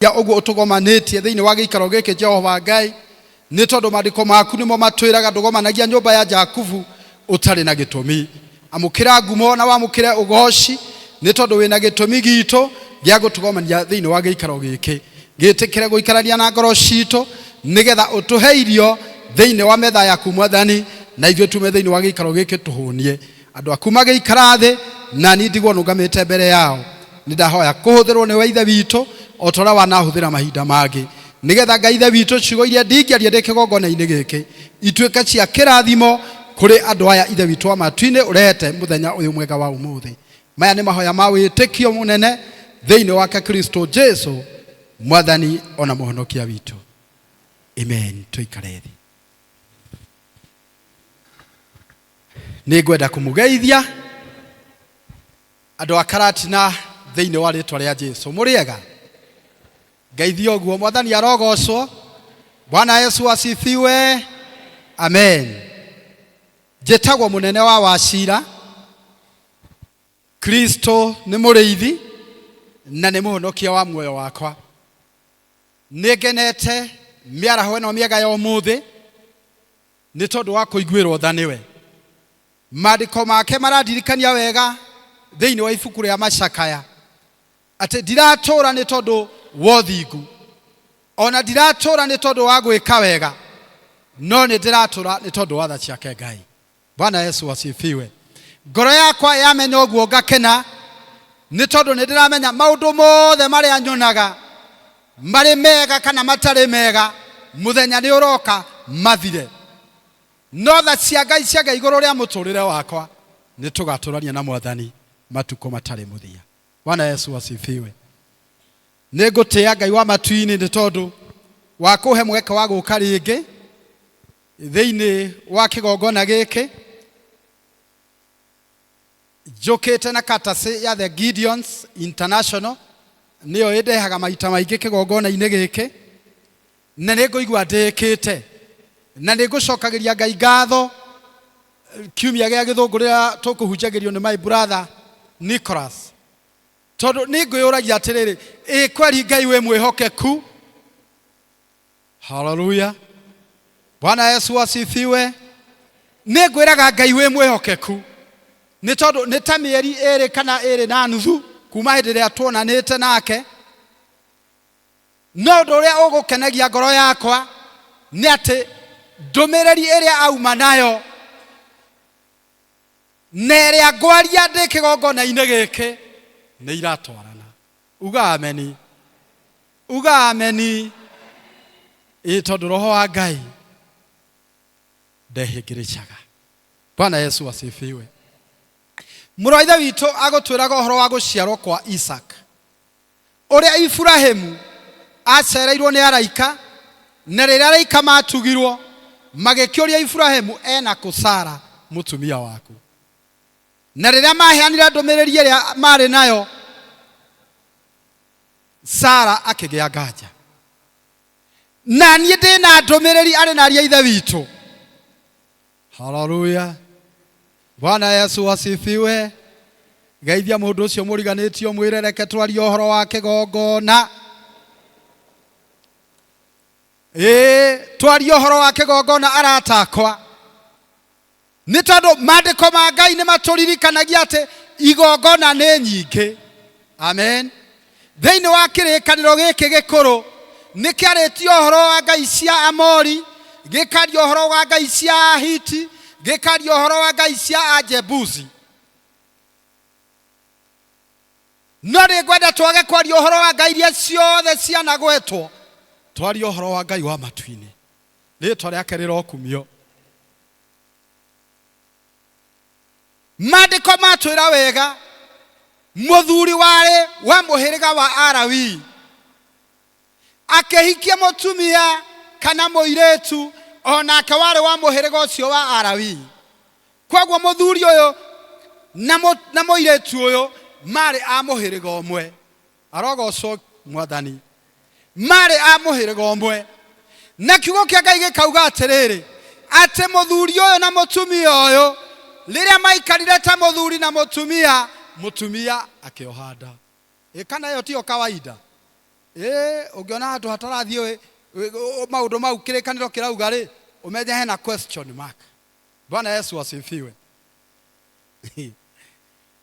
ya oguo utugomanetie thiini wa giikaro giki Jehova Ngai ni tondu mandiko maku nimo matwiraga ndugomanagia nyumba ya Jakubu utari na gitumi. Amukira ngumo na wamukire ugoci ni tondu wina gitumi gitu gya gutugomania thiini wa giikaro giki. Gitikire guikarania na ngoro citu nigetha utuhe irio thiini wa metha yaku Mwathani, na ithuĩ tume thiini wa giikaro giki tuhunie. Andu aku magiikara thi na ni ndigwo nungamite mbere yao. Nindahoya kuhuthirwo ni Ithe witu otora wanahuthira mahinda mangi nigetha Ngai Ithe witu ciugo iria ndingiaria ndi kigongona-ini giki ituike cia kirathimo kuri andu aya Ithe witu wa matu-ini urehete muthenya uyu mwega wa umuthi. Maya ni mahoya ma witikio munene thiini wake Kristo Jesu Mwathani ona muhonokia witu. Amen. Tuikare thi. Ningwenda kumugeithia andu akaratina thiini wa ritwa ria Jesu. Muriega geithio guo Mwathani arogocwo. Bwana Yesu asifiwe. Amen. Jetagwo munene wa wacira. Kristo ni muriithi na ni muhonokia wa muoyo wakwa. Nigenete miaraho eno miega ya umuthi ni tondu wa kuiguirwo tha niwe. Mandiko make maradirikania wega thiini wa ibuku ria macakaya ati ndiratura ni tondu wothingu, ona ndiratura ni tondu wa gwika wega, no ni ndiratura ni tondu wa tha ciake Ngai. Bwana Yesu asifiwe. Ngoro yakwa yamenya uguo ngakena ni tondu ni ndiramenya maundu mothe maria nyonaga mari mega kana matari mega muthenya ni uroka mathire, no tha cia Ngai cia iguru ria muturire wakwa ni tugaturania na Mwathani matuko matari muthia. Bwana Yesu asifiwe. Nigutia Ngai wa matu-ini ni tondu wa kuhe mweke wa guka ringi thiini wa kigongona giki. Njukite na katasi ya the Gideons International niyo indehaga maita maingi kigongona-ini giki, na niguigua ndikite na nigucokagiria Ngai ngatho kiumia gia githungu riria tukuhunjagirio ni my brother Nicholas, tondu ninguyuragia atiriri kweri Ngai we mwihokeku. Hallelujah. Bwana Yesu asifiwe. Ningwiraga Ngai we mwihokeku ni tondu ni ta mieri iri kana iri na nuthu kuma hindi ria tuonanite nake, no ndu uria ugukenagia ngoro yakwa ni ati ndumiriri iria auma nayo na iria ngwaria ndi kigongona-ini giki ni iratwarana. Uga ameni. Uga ameni. Tondu roho wa Ngai ndehingiricaga. Bwana Yesu asifiwe. Mũrũ wa Ithe witu agutwiraga ũhoro wa guciarwo kwa Isaac, uria Ibrahimu acereirwo ni araika, na rĩrĩa araika matugirwo magĩkĩũria Ibrahimu ena kũ Sara mutumia waku, na rĩrĩa maheanire ndũmĩrĩri ĩrĩa marĩ nayo Sara akĩgĩa nganja. Na niĩ ndĩna ndũmĩrĩri arĩ na ariũ a Ithe witu. Hallelujah. Bwana Yesu asifiwe. Geithia mundu ucio muriganitio mwire reke twarie ũhoro wa kigongona. Twarie ũhoro wa kigongona aratakwa. Ni tondu mandiko ma Ngai ni maturirikanagia ati igongona ni nyingi. Amen. Thiini wa kirikaniro giki gikuru ni kiaritio ũhoro wa ngai cia Amori, gikario ũhoro wa ngai cia Ahiti, gikario ũhoro wa ngai cia Ajebusi. No ni ngwenda twage kwaria ũhoro wa ngai iria ciothe cianagwetwo, twarie ũhoro wa Ngai wa matu-ini. Rĩtwa rĩake rĩrokumio. Mandiko matwĩra wega muthuri wari wa muhiriga wa Arawi akihikia mutumia kana muiretu onake wari wa muhiriga ucio wa Arawi. Kwoguo muthuri uyu na muiretu uyu mari a muhiriga umwe. Arogocwo Mwathani. Mari a muhiriga umwe. Na kiugo kia Ngai gikauga atiriri ati muthuri uyu na mutumia uyu riria maikarire ta muthuri na mutumia, mutumia akiohanda. Kana yo tio kawaida. Ungiona handu hatarathie maundu mau kirikaniro kirauga ri umenye hena question mark. Bwana Yesu asifiwe.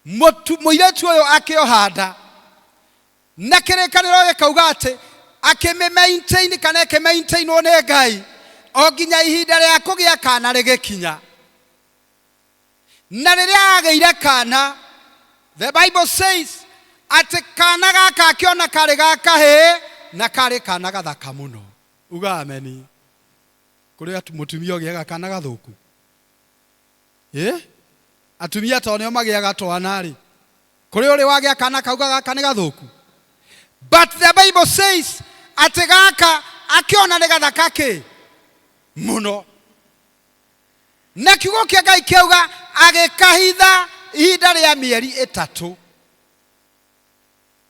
Muiretu uyu akiohanda na kirikaniro gikauga ati akime-maintain kana ke-maintainwo ni Ngai o nginya ihinda ria kugia kana rigikinya. Na riria ageire kana, the Bible says ati kana gaka akiona kari gakahe na kari kana gathaka muno. Uga ameni. Kuri mutumia ogiaga kana gathuku. Atumia to nio magiaga twana ri. Kuri uri wagia kana kauga gaka ni gathuku. But the Bible says ati gaka akiona ni gathaka ke muno. Na kiugo kia Ngai kiauga agikahitha ihinda ria mieri 3.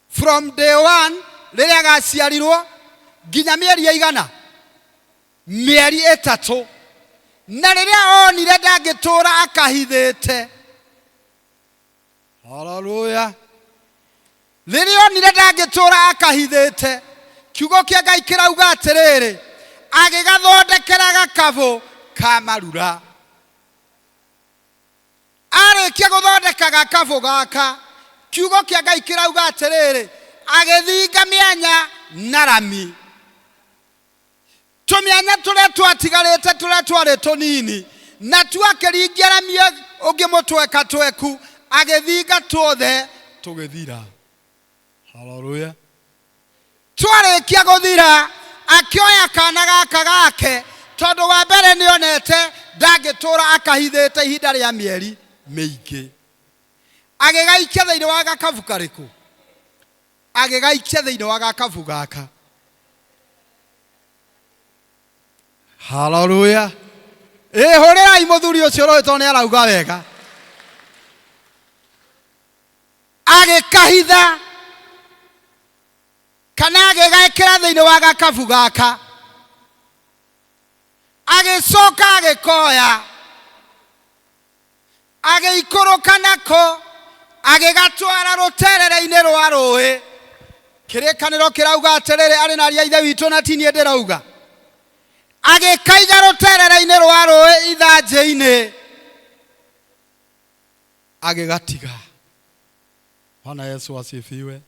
From day 1 riria gaciarirwo nginya mieri igana, mieri 3. Na riria onire ndangitura akahithite. Hallelujah. Riria onire ndangitura akahithite, kiugo kia Ngai kirauga atiriri agigathondekera gakavu ka marura. Arikia guthondeka gakavu gaka, kiugo kia Ngai kirauga atiriri agithinga mianya na rami. Tumianya turia twatigarite turia twari tunini na twakiringia rami ungi mutweka tweku agithinga tuothe tugithira. Hallelujah. Twarikia guthira akioya kana gaka gake tondu wa mbere nionete ndangitura akahithite ihinda ria mieri miingi. Agigaikia thiini wa gakavu kariku, agigaikia thiini wa gakavu gaka. Hallelujah. Hurirai muthuri ucio roi to ni arauga wega. Agikahitha kana agigaikira thiini wa gakavu gaka, agicoka agikoya agiikuruka nako agigatwara ruterere-ini rwa rui. Kirikaniro kirauga atiriri ari na aria ithe witu na tini ndirauga agikaiga ruterere-ini rwa rui ithanji-ini agigatiga. Bwana Yesu asifiwe.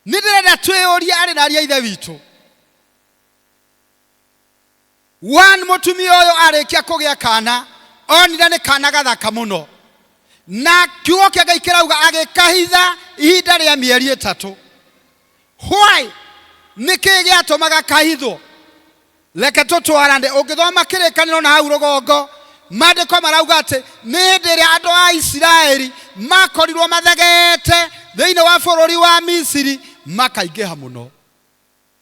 Nidirenda twiyuria ari na aria ithe witu. Mutumia uyu arikia kugia kana onire ni kana gathaka muno, na kiugo kia Ngai kirauga agikahitha ihinda ria mieri 3. Why? Niki giatumaga kahithwo? Reke tutwarane. Ungithoma kirikaniro na hau rugongo, maandiko marauga ati ni hindi iria andu a Isiraeli makorirwo mathegete thiini wa bururi wa Misiri makaingiha muno.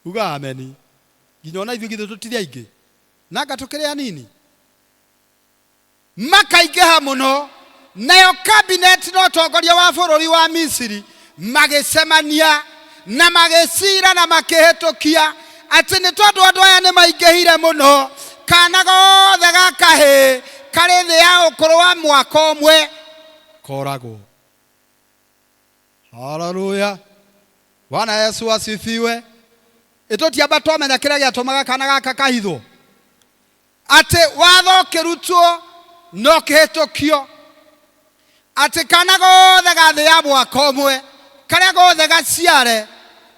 Uga ameni. Nginya ona ithuĩ githĩ tũtirĩ aingĩ nanga tũkĩrĩ anini. Makaingiha muno, nayo cabinet no tongoria wa bururi wa Misiri magicemania na magicira na makihitukia ati ni tondu andu aya ni maingihire muno, kana gothe gakahi kari thi ya ukuru wa mwaka umwe koragwo. Hallelujah. Bwana Yesu asifiwe. Itutiamba twamenya kiria giatumaga kana gaka kahithwo, ati watho kirutwo no kihitukio, ati kana gothe gathi ya mwaka umwe karia gothe gaciare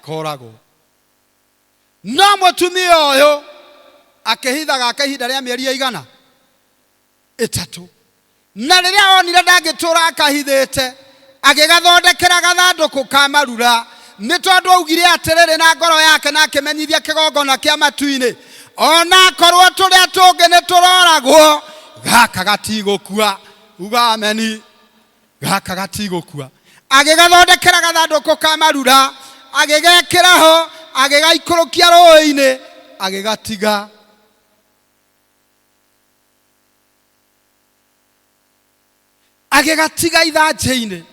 koragwo. No mutumia uyu akihitha gaka ihinda ria mieri igana 3, na riria onire ndangitura akahithite agigathondekera gathanduku ka marura. Ni tondu augire atiriri na ngoro yake na akimenyithia Kigongona kia matu-ini, ona korwo turia tungi ni turoragwo gaka gatigukua. Uga ameni. Gaka gatigukua. Agigathondekera gathanduku ka marura, agigekira ho, agigaikurukia rũĩ-inĩ, agigatiga. Agigatiga ithanjĩ-inĩ.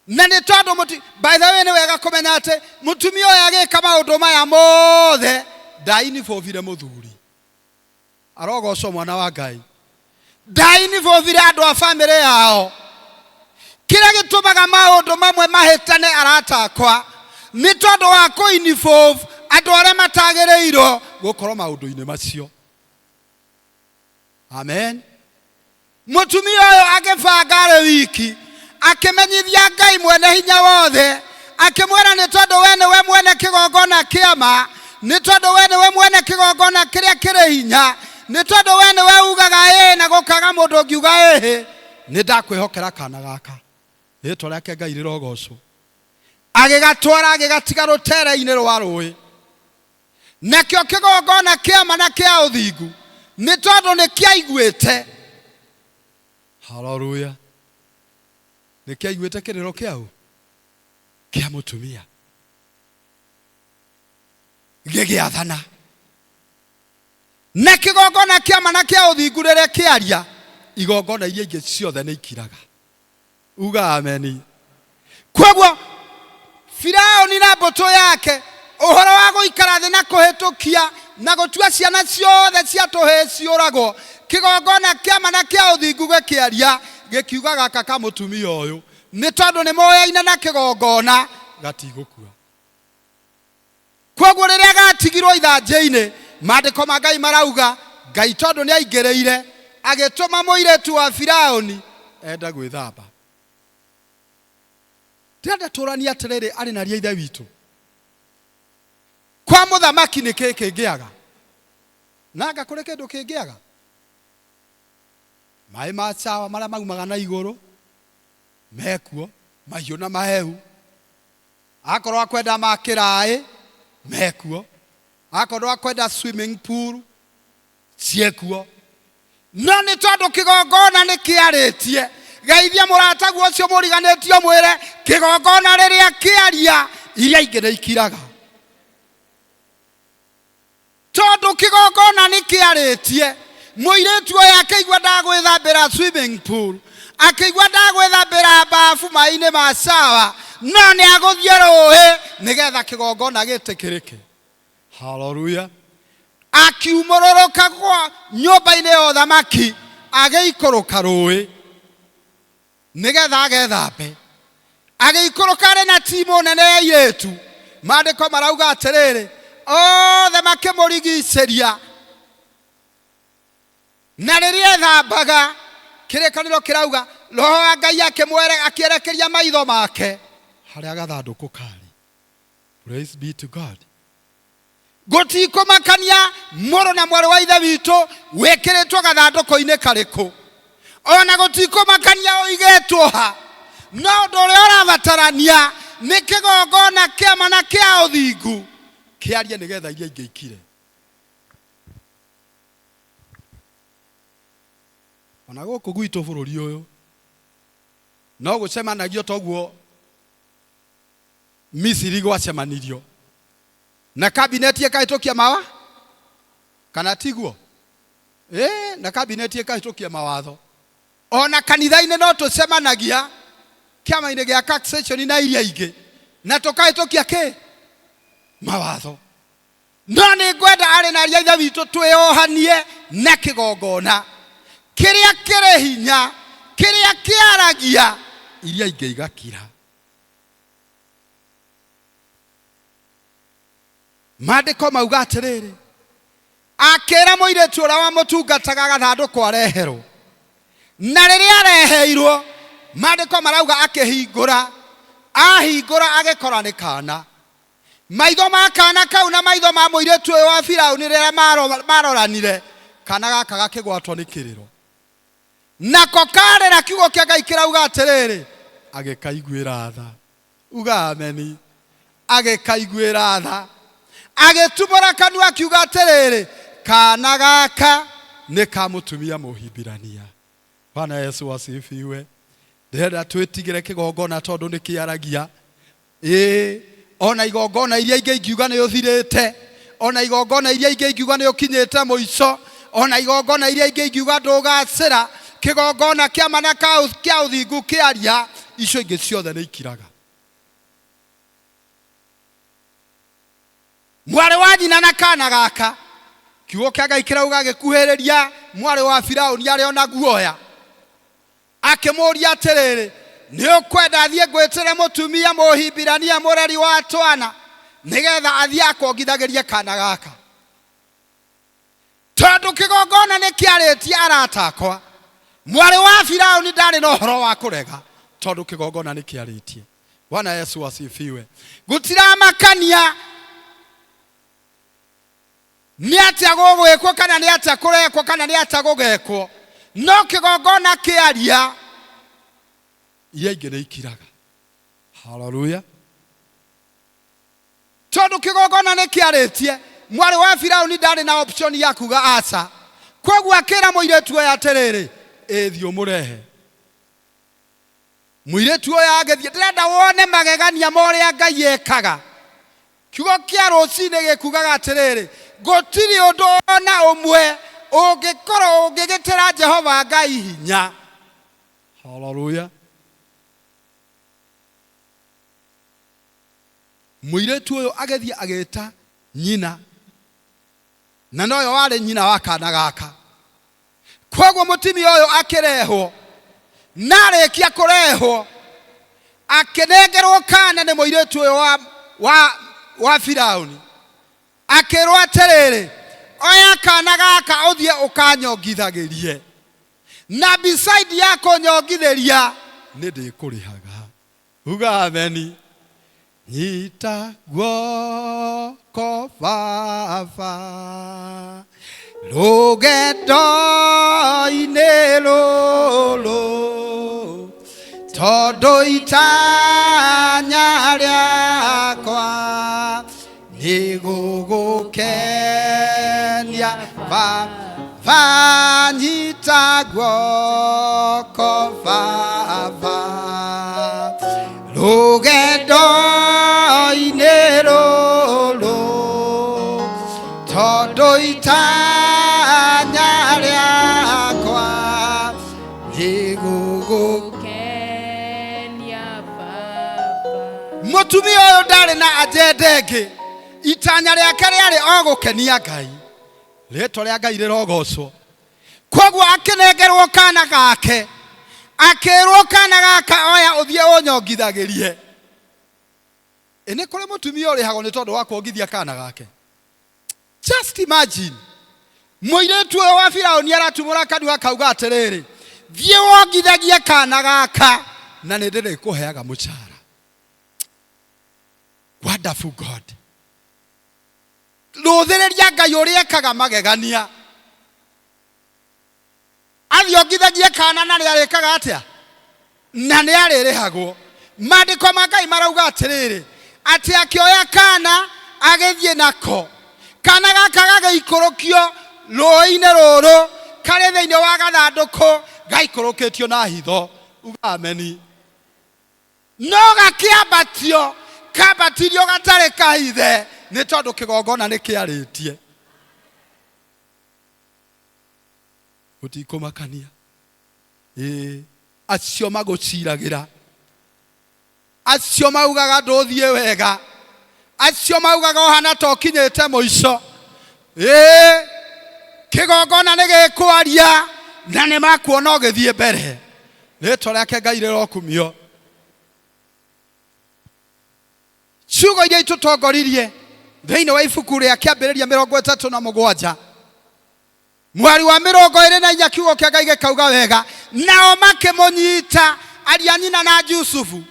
Na ni tondu by the way ni wega kumenya ati mutumia uyu agika maundu maya mothe ndainibovire muthuri. Arogocwo mwana wa Ngai. Ndainibovire andu a family yao. kĩrĩa gĩtũmaga maũndũ mamwe mahĩtane aratakwa nĩ tondũ wa kũ-involve andũ arĩa matagĩrĩirwo gũkorwo maũndũ-inĩ macio. Amen. Mũtumia ũyũ agĩbanga arĩ wiki akĩmenyithia Ngai mwene hinya wothe akĩmwĩra nĩ tondũ we nĩwe mwene kĩgongona Kiama, nĩ tondũ we nĩwe mwene kĩgongona kĩrĩa kĩrĩ hinya, nĩ tondũ we nĩwe ugaga ĩĩ na gũkaga mũndũ ũngiuga ĩĩ, nĩ ndakwĩhokera kana gaka. Rĩĩtwa rĩake Ngai rĩrogocwo. Agĩgatwara agĩgatiga rũtere-inĩ rwa rũĩ. Nakĩo kĩgongona Kiama na kĩa ũthingu nĩ tondũ nĩ kĩaiguĩte. Hallelujah. Nĩ kĩaiguĩte kĩrĩro kĩaũ kĩa mũtumia gĩgĩathana. Na kĩgongona Kiama na kĩa ũthingu rĩrĩa kĩaria, igongona iria ingĩ ciothe nĩ ikiraga. Uga ameni. Kwoguo Firaũni na mbũtũ yake ũhoro wa gũikara thĩ na kũhĩtũkia na gũtua ciana ciothe cia tũhĩĩ ciũragwo, kĩgongona Kiama na kĩa ũthingu gĩkĩaria gĩkiuga gaka ka mũtumia ũyũ nĩ tondũ nĩ moyaine na kĩgongona gatigũkua. Kwoguo rĩrĩa gatigirwo ithanjĩ-inĩ, maandĩko ma Ngai marauga Ngai tondũ nĩ aingĩrĩire agĩtũma mũirĩtu wa Firaũni enda gwĩthamba. Ndĩrenda tũrania atĩrĩrĩ arĩ na ria ithe witũ. Kwa mũthamaki nĩ kĩĩ kĩngĩaga? Na anga kũrĩ kĩndũ kĩngĩaga? Maĩ ma sawa marĩa maumaga na igũrũ mekuo, mahiũ na mahehu. Akorwo akwenda ma kĩraĩ mekuo, akorwo akwenda swimming pool ciekuo. No nĩ tondũ kĩgongona nĩ kĩarĩtie. Geithia mũrataguo ũcio mũriganĩtio mwĩre kĩgongona rĩrĩa kĩaria iria ingĩ nĩ ikiraga. Tondũ kĩgongona nĩ kĩarĩtie, mũirĩtu ũyũ akĩigua ndagwĩthambĩra swimming pool, akĩigua ndagwĩthambĩra bafu maĩ-inĩ ma sawa, no nĩ agũthiĩ rũĩ nĩgetha kĩgongona gĩtĩkĩrĩke. Hallelujah. Akiumũrũrũka gwa nyũmba-inĩ ya ũthamaki agĩikũrũka rũĩ nĩgetha agethambe. Agĩikũrũka arĩ na timu nene ya airĩtu. Maandĩko marauga atĩrĩrĩ, othe makĩmũrigicĩria. Na rĩrĩa ethambaga, kĩrĩkanĩro kĩrauga Roho wa Ngai akĩerekeria maitho make harĩa gathandũkũ karĩ. Praise be to God. Gũtikũmakania mũrũ na mwarĩ wa ithe witũ wĩkĩrĩtwo gathandũkũ-inĩ karĩkũ. Ona gũtikũmakania ũigĩtwo ha. No ũndũ ũrĩa ũrabatarania nĩ kĩgongona Kiama na kĩa ũthingu kĩarie nĩgetha iria ingĩ ikire. Ona gũkũ gwitũ bũrũri ũyũ no gũcemanagio toguo Misiri gwacemanirio na kabineti ĩkahĩtũkia mawa kana tiguo? Na kabineti ĩkahĩtũkia mawatho. Ona kanitha-inĩ no tũcemanagia kĩama-inĩ gĩa taxation na iria ingĩ na tũkahĩtũkia kĩ? Mawatho. No nĩ ngwenda arĩ na aria ithe witũ twĩohanie na kĩgongona kĩrĩa kĩrĩ hinya, kĩrĩa kĩaragia iria ingĩ igakira. Maandĩko mauga atĩrĩrĩ, akĩra mũirĩtu ũrĩa wamũtungataga gathandũkũ areherwo. Na rĩrĩa areheirwo, maandĩko marauga akĩhingũra. Ahingũra agĩkora nĩ kana. Maitho ma kana kau na maitho ma mũirĩtu ũyũ wa Firaũni rĩrĩa maroranire, kana gaka gakĩgwatwo nĩ kĩrĩro. Nako karĩra kiugo kĩa Ngai kĩrauga atĩrĩrĩ, agĩkaiguĩra tha. Uga ameni. Agĩkaiguĩra tha. Agĩtumũra kanua akiuga atĩrĩrĩ, kana gaka nĩ ka mũtumia mũhimbirania. Bwana Yesu asifiwe. Ndĩrenda twĩtigĩre kĩgongona tondũ nĩ kĩaragia. Ona igongona iria ingĩ ingiuga nĩ ũthirĩte, ona igongona iria ingĩ ingiuga nĩ ũkinyĩte mũico, ona igongona iria ingĩ ingiuga ndũgacĩra, kĩgongona Kiama na kĩa ũthingu kĩaria, icio ingĩ ciothe nĩ ikiraga. Mwarĩ wa nyina na kana gaka, kiugo kĩa Ngai kĩrauga gĩkuhĩrĩria mwarĩ wa Firaũni arĩ ona guoya. Akĩmũria atĩrĩrĩ, nĩ ũkwenda athiĩ gwĩtĩre mũtumia mũhimbirania mũreri wa twana nĩgetha athiĩ akongithagĩrie kana gaka. Tondũ kĩgongona nĩ kĩarĩtie arata akwa, mwarĩ wa Firaũni ndarĩ na ũhoro wa kũrega, tondũ kĩgongona nĩ kĩarĩtie. Bwana Yesu asifiwe. Gũtiramakania nĩ atĩa gũgwĩkwo kana nĩ atĩa kũrekwo kana nĩ atĩa gũgekwo, no kĩgongona kĩaria iria ingĩ nĩ ikiraga. Hallelujah. Tondũ kĩgongona nĩ kĩarĩtie, mwarĩ wa Firaũni ndarĩ na option ya kuga aca. Koguo akĩra mũirĩtu ũyũ atĩrĩrĩ, thiĩ ũmũrehe. Mũirĩtu ũyũ agĩthiĩ, ndĩrenda wone magegania ma ũrĩa Ngai ekaga. Kiugo kĩa rũciinĩ gĩkugaga atĩrĩrĩ, gũtirĩ ũndũ ona ũmwe ũngĩkorwo ũngĩgĩtĩra Jehova Ngai hinya. Hallelujah. Mũirĩtu ũyũ agĩthiĩ agĩta nyina, na noyo warĩ nyina wa kana gaka. Koguo mũtumia ũyũ akĩrehwo, na arĩkia kũrehwo akĩnengerwo kana nĩ mũirĩtu ũyũ wa Firaũni. Akĩrwo atĩrĩrĩ, oya kana gaka ũthiĩ ũkanyongithagĩrie, na beside ya kũnyongithĩria nĩ ndĩkũrĩhaga. Uga ameni. Nyita guoko Baba, rũgendo-inĩ rũrũ, tondũ itanya rĩakwa nĩ gũgũkenia Baba. Nyita guoko Baba, rũgendo-inĩ rũrũ, tondũ itanya rĩakwa nĩ gũgũkenia Baba. Mũtumia ũyũ ndarĩ na ajenda ĩngĩ, itanya rĩake rĩarĩ o gũkenia Ngai. Rĩĩtwa rĩa Ngai rĩrogocwo. Koguo akĩnengerwo kana gake, akĩrwo kana gaka oya ũthiĩ ũnyongithagĩrie. Nĩ kũrĩ mũtumia ũrĩhagwo nĩ tondũ wa kuongithia kana gake. Just imagine, mũirĩtu ũyũ wa Firaũni aratumũra kanua akauga atĩrĩrĩ, thiĩ wongithagie kana gaka na nĩ ndĩrĩkũheaga mũcara. Wonderful God. Rũthĩrĩria Ngai ũrĩa ekaga magegania. Athiongithagie kana na nĩarĩkaga atĩa? Na nĩarĩrĩhagwo. Maandĩko ma Ngai marauga atĩrĩrĩ, atĩ akĩoya kana agĩthiĩ nako, kana gaka gagĩikũrũkio rũĩ-inĩ rũrũ karĩ thĩinĩ wa gathandũkũ gaikũrũkĩtio na hitho. Uga ameni. No gakĩambatio, kambatirio gatarĩ kahithe, nĩ tondũ kĩgongona nĩ kĩarĩtie. Gũtikũmakania. Acio magũciragĩra, acio maugaga ndũthiĩ wega, acio maugaga ũhana ta ũkinyĩte mũico. Kĩgongona nĩ gĩkwaria na nĩ makuona ũgĩthiĩ mbere. Rĩĩtwa rĩake Ngai rĩrokumio. Ciugo iria itũtongoririe thĩinĩ wa ibuku rĩa Kĩambĩrĩria 37, mweri wa 24 kiugo kĩa Ngai gĩkauga wega, nao makĩmũnyita ariũ a nyina na Jusufu.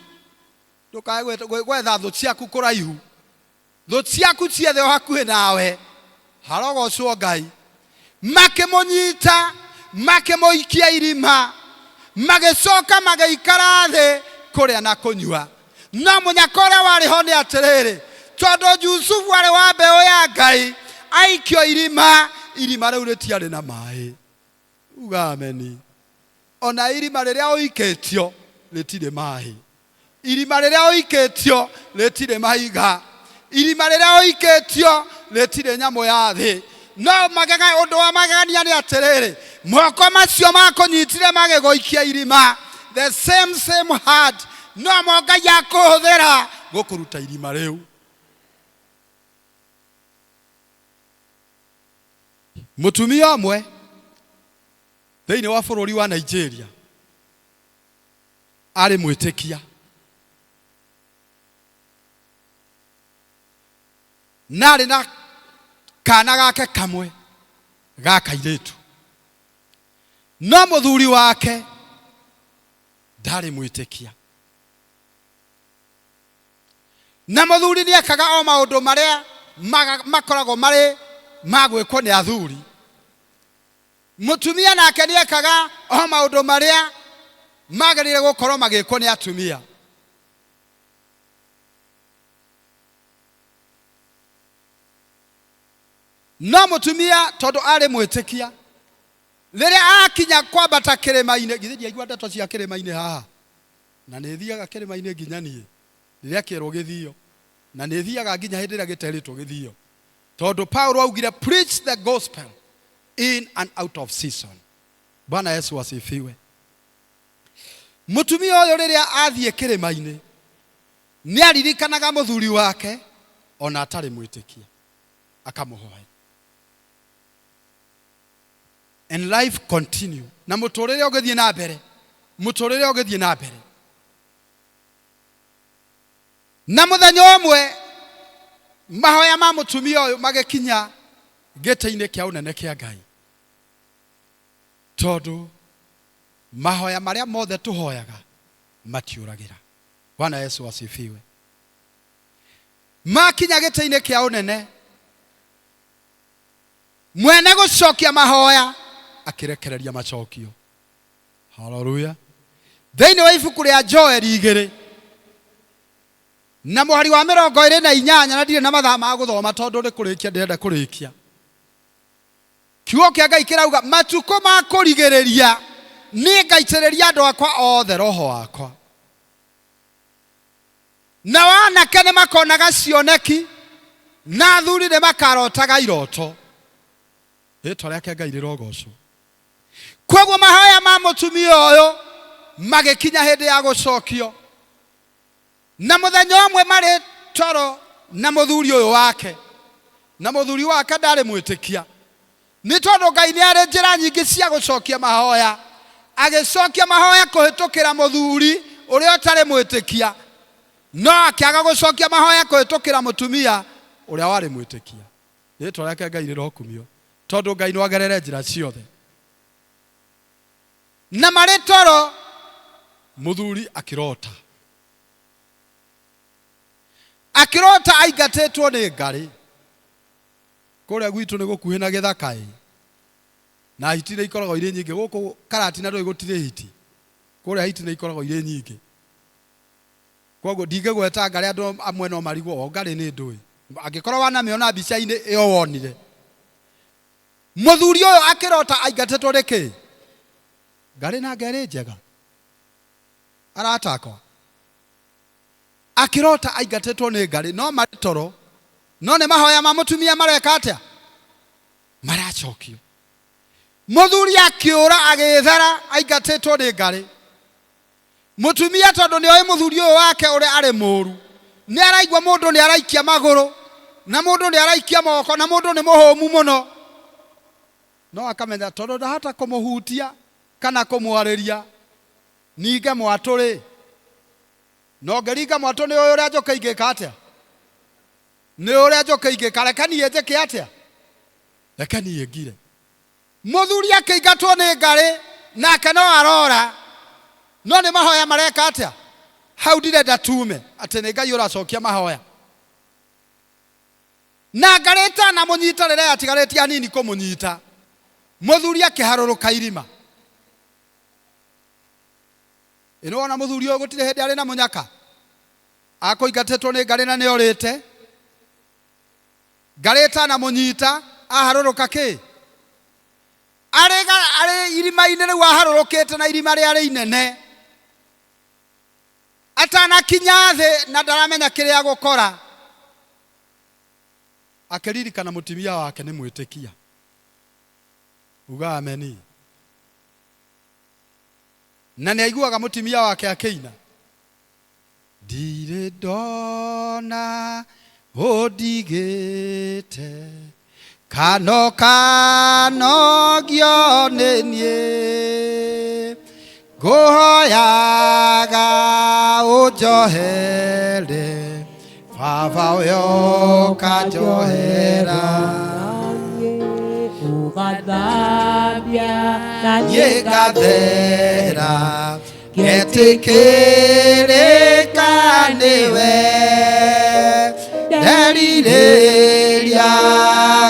Ndũkae gwetha thũ ciaku kũraihu, thũ ciaku ciothe o hakuhĩ nawe. Harogocwo Ngai. Makĩmũnyita, makĩmũikia irima, magĩcoka magĩikara thĩ kũrĩa na kũnyua. No mũnyaka ũrĩa warĩ ho nĩ atĩrĩrĩ, tondũ Jusufu arĩ wa mbeũ ya Ngai, aikio irima, irima rĩu rĩtiarĩ na maĩ. Uga ameni. Ona irima rĩrĩa ũikĩtio rĩtirĩ maĩ. Irima rĩrĩa ũikĩtio rĩtirĩ mahiga. Irima rĩrĩa ũikĩtio rĩtirĩ nyamũ ya thĩ. No ũndũ wa magegania nĩ atĩrĩrĩ, moko macio makũnyitire magĩgũikia irima, the same heart, no mo Ngai akũhũthĩra gũkũruta irima rĩu. Mũtumia ũmwe thĩinĩ wa bũrũri wa Nigeria arĩ mwĩtĩkia. Na arĩ na kana gake kamwe ga kairĩtu. No mũthuri wake ndarĩ mwĩtĩkia. Na mũthuri nĩekaga o maũndũ marĩa makoragwo marĩ magwĩkwo nĩ athuri. Mũtumia nake nĩekaga o maũndũ marĩa magĩrĩire gũkorwo magĩkwo nĩ atumia. No mũtumia tondũ arĩ mwĩtĩkia, rĩrĩa akinya kwambata kĩrĩma-inĩ, githĩ ndiaigua ndeto cia kĩrĩma-inĩ haha, na nĩ thiaga kĩrĩma-inĩ nginya niĩ rĩrĩa kĩerwo gĩthio, na nĩ thiaga nginya hĩndĩ ĩrĩa gĩterĩtwo gĩthio, tondũ Paulo augire preach the gospel in and out of season. Bwana Yesu asifiwe. Mũtumia ũyũ rĩrĩa athiĩ kĩrĩma-inĩ nĩ aririkanaga mũthuri wake ona atarĩ mwĩtĩkia, akamũhoya. And life continue. Na mũtũrĩre ũgĩthiĩ na mbere. Mũtũrĩre ũgĩthiĩ na mbere. Na mũthenya ũmwe mahoya ma mũtumia ũyũ magĩkinya gĩtĩ-inĩ kĩa ũnene kĩa Ngai. Tondũ mahoya marĩa mothe tũhoyaga matiũragĩra. Bwana Yesu asifiwe. Makinya gĩtĩ-inĩ kĩa ũnene, mwene gũcokia mahoya akirekereria macokio. Hallelujah. Thĩinĩ wa ibuku rĩa Joeli 2 na mũhari wa 28, na ndirĩ na mathaa ma gũthoma tondũ nĩ kũrĩkia ndĩrenda kũrĩkia. Kiugo kĩa Ngai kĩrauga matukũ ma kũrigĩrĩria nĩ ngaitĩrĩria andũ akwa othe roho wakwa. Na wanake nĩ makonaga cioneki, na athuri nĩ makarotaga iroto. Rĩĩtwa rĩake Ngai rĩrogocwo. Koguo mahoya ma mũtumia ũyũ magĩkinya hĩndĩ ya gũcokio. Na mũthenya ũmwe marĩ toro na mũthuri ũyũ wake. Na mũthuri wake ndarĩ mwĩtĩkia. Nĩ tondũ Ngai nĩ arĩ njĩra nyingĩ cia gũcokia mahoya. Agĩcokia mahoya kũhĩtũkĩra mũthuri ũrĩa ũtarĩ mwĩtĩkia. No akĩaga gũcokia mahoya kũhĩtũkĩra mũtumia ũrĩa warĩ mwĩtĩkia. Rĩĩtwa rĩake Ngai rĩrokumio. Tondũ Ngai no agerere njĩra ciothe. Na marĩ toro mũthuri akĩrota. Akĩrota aingatĩtwo nĩ ngarĩ. Kũrĩa gwitũ nĩ gũkuhĩ na gĩthaka. Na hiti nĩ ikoragwo irĩ nyingĩ. Gũkũ Karati na ndũĩ gũtirĩ hiti. Kũrĩa hiti nĩ ikoragwo irĩ nyingĩ. Koguo ndingĩgweta ngarĩ, andũ amwe no marigwo ngarĩ nĩ ndũĩ. Angĩkorwo wanamĩona mbica-inĩ ĩyo wonire. Mũthuri ũyũ akĩrota aingatĩtwo nĩ kĩ? Ngarĩ na ngarĩ njega. Aratakwa. Akĩrota aingatĩtwo nĩ ngarĩ, no marĩ toro. No nĩ mahoya ma mũtumia mareka atĩa? Maracokio. Mũthuri akĩũra agĩthara aingatĩtwo nĩ ngarĩ. Mũtumia tondũ nĩ oĩ mũthuri ũyũ wake ũrĩa arĩ mũũru. Nĩ araigua mũndũ nĩ araikia magũrũ, na mũndũ nĩ araikia moko, na mũndũ nĩ mũhũmu mũno. No akamenya tondũ ndahota kũmũhutia kana kũmwarĩria, ninge mwatũrĩ. No ngĩringa mwatũ nĩ ũrĩa njoka ingĩka atĩa? Nĩ ũrĩa njoka ingĩka, reka niĩ njĩke atĩa? Reka niĩ ngire. Mũthuri akĩingatwo nĩ ngarĩ, nake no arora. No nĩ mahoya mareka atĩa? Hau ndirenda tume atĩ nĩ Ngai ũracokia mahoya. Na ngarĩ ĩtanamũnyita rĩrĩa yatigarĩtie hanini kũmũnyita, mũthuri akĩharũrũka irima. Ĩno wona mũthuri ũyũ gũtirĩ hĩndĩ arĩ na mũnyaka. Akũingatĩtwo nĩ ngarĩ na nĩ orĩte. Ngarĩ ĩtanamũnyita aharũrũka kĩ? Arĩ irima-inĩ rĩu aharũrũkĩte, na irima rĩarĩ inene. Atanakinya thĩ na ndaramenya kĩrĩa agũkora. Akĩririkana mũtumia wake nĩ mwĩtĩkia. Uga ameni. Na nĩ aiguaga mũtumia wake akĩina. Ndirĩ ndona ũndigĩte, kanogio nĩ niĩ, Gohoyaga ujohere Baba uyo kajohera Yegadera Getikirika niwe Derireria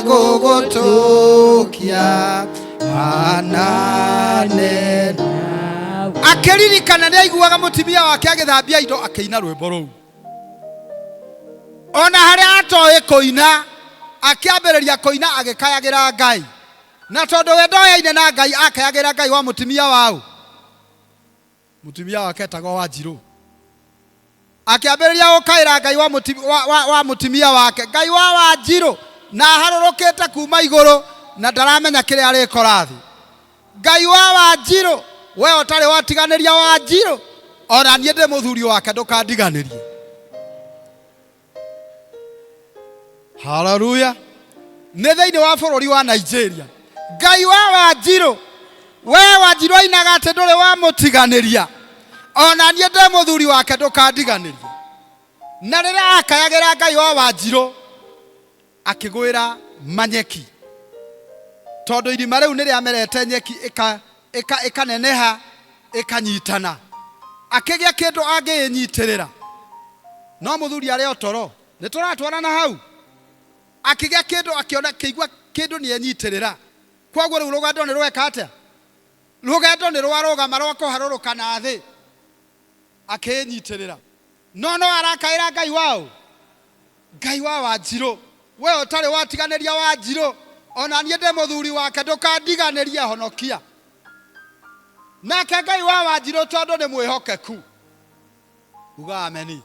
gugutukia Anane Akiririkana ni aiguaga mutimia wake agithambia indo akiina rwimbo ruu ona haria atoe koina akiambiriria koina agikayagira Ngai na tondu we ndoyaine na Ngai akayagira Ngai wa mutimia wao mutimia wake etagwo Wanjiru akiambiriria gukaira Ngai wa mutimia wake Ngai wa Wanjiru na harurukite kuma iguru na ndaramenya kire ari korathi Ngai wa Wanjiru we otari watiganiria Wanjiru ona nie ndi muthuri wake ndukandiganirie. Hallelujah. Nĩ thĩinĩ wa bũrũri wa Nigeria Ngai wa Wanjiru we Wanjiru ainaga atĩ ndũrĩ wa mũtiganĩria ona niĩ ndĩ mũthuri wake ndũkandiganĩria. Na rĩrĩa akayagira Ngai wa Wanjiru akĩgwĩra manyeki tondũ irima rĩu nĩ rĩamerete nyeki ĩkaneneha ĩkanyitana akĩgĩa kĩndũ angĩnyitĩrĩra no mũthuri arĩ o toro nĩ tũratwarana hau akĩgĩa kĩndũ akiona kĩigua kĩndũ nĩ enyitirĩra kwoguo rĩu rũgendo nĩ rweka atĩa rũgendo nĩ rwarũgama rwakũharũrũka na thĩ akĩnyitirĩra no arakaĩra Ngai wao Ngai wa Wanjiru we ũtarĩ watiganĩria Wanjiru ona niĩ ndĩ mũthuri wake ndũkandiganĩria honokia nake Ngai wa Wanjiru tondũ nĩ mwĩhokeku uga ameni.